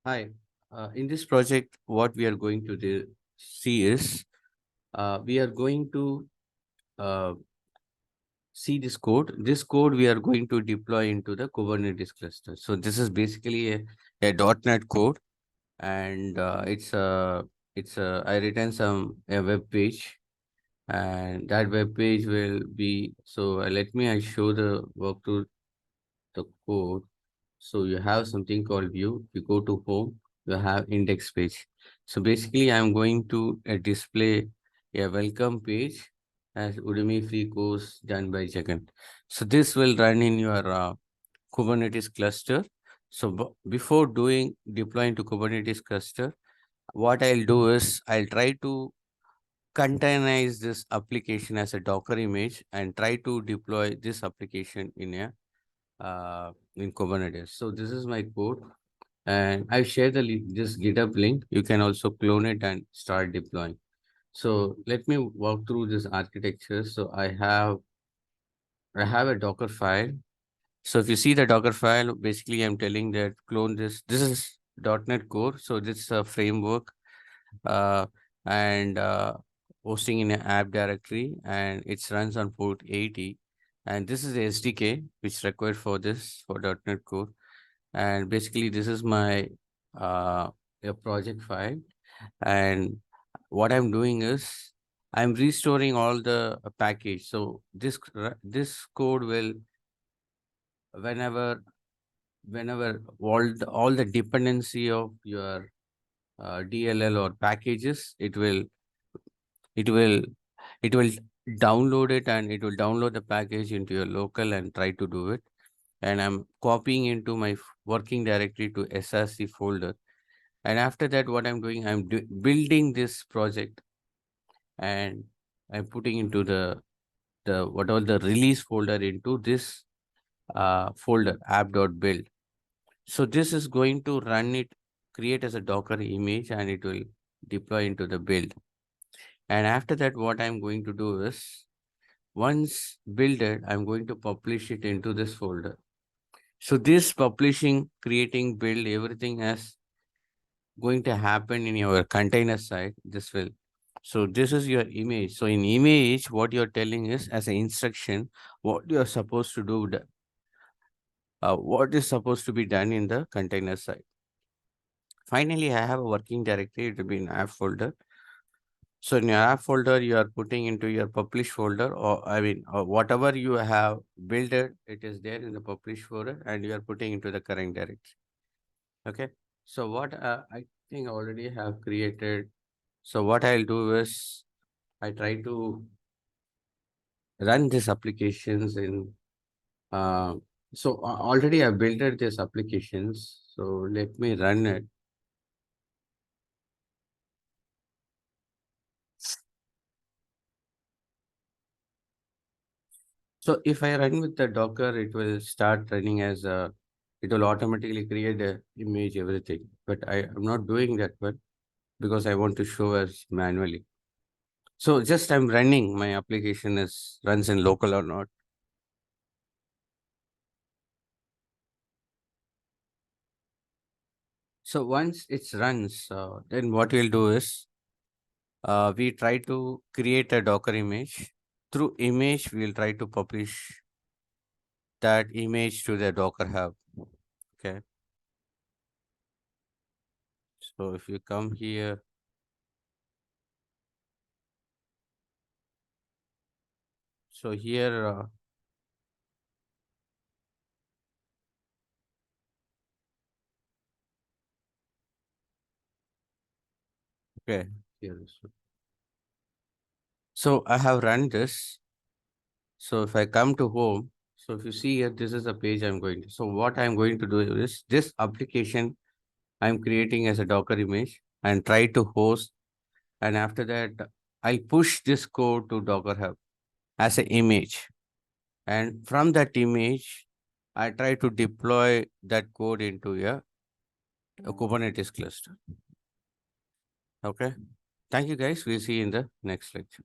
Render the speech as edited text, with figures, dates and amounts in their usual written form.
Hi. In this project, what we are going to see is we are going to uh, see this code. This code we are going to deploy into the Kubernetes cluster. So this is basically a .NET code, and it's I written a web page, and that web page will be let me I show the work to the code. So you have something called view. You go to home, you have index page. So basically, I'm going to display a welcome page as Udemy free course done by Jagan. So this will run in your Kubernetes cluster. So before doing deploying to Kubernetes cluster, what I'll do is I'll try to containerize this application as a Docker image and try to deploy this application in Kubernetes. So this is my code, and I share this GitHub link. You can also clone it and start deploying. So let me walk through this architecture. So I have a Docker file. So if you see the Docker file, basically I'm telling that clone this. This is .NET Core. So this is a framework, uh, and hosting in an app directory, and it runs on port 80. And this is the SDK which required for this for .NET Core. And basically this is my a project file, and what I'm doing is I'm restoring all the package. So this code will whenever all the dependency of your DLL or packages, it will it will download it, and it will download the package into your local and try to do it. And I'm copying into my working directory to SRC folder. And after that, what I'm doing, building this project, and I'm putting into the whatever the release folder into this folder app.build. So this is going to run it, create as a Docker image, and it will deploy into the build. And after that, what I'm going to do is once builded, I'm going to publish it into this folder. So this publishing, creating, build, everything has going to happen in your container side. So this is your image. So in image, what you're telling is as an instruction, what you're supposed to do, what is supposed to be done in the container side. Finally, I have a working directory. It will be in app folder. So in your app folder, you are putting into your publish folder, or whatever you have built it is there in the publish folder, and you are putting into the current directory. Okay. So what I think I already have created. So what I'll do is I try to run these applications in, uh, already I built these applications. So let me run it. So if I run with the Docker, it will start running it will automatically create a image, everything. But I'm not doing that one because I want to show us manually. So just I'm running, my application is runs in local or not. So once it runs, then what we'll do is we try to create a Docker image. Through image, we'll try to publish that image to the Docker Hub. Okay. So if you come here, so here, okay, here. So I have run this. So if I come to home, so if you see here, this is the page I'm going to. So what I'm going to do is this application I'm creating as a Docker image and try to host. And after that, I'll push this code to Docker Hub as an image. And from that image, I try to deploy that code into a Kubernetes cluster. Okay. Thank you guys. We'll see you in the next lecture.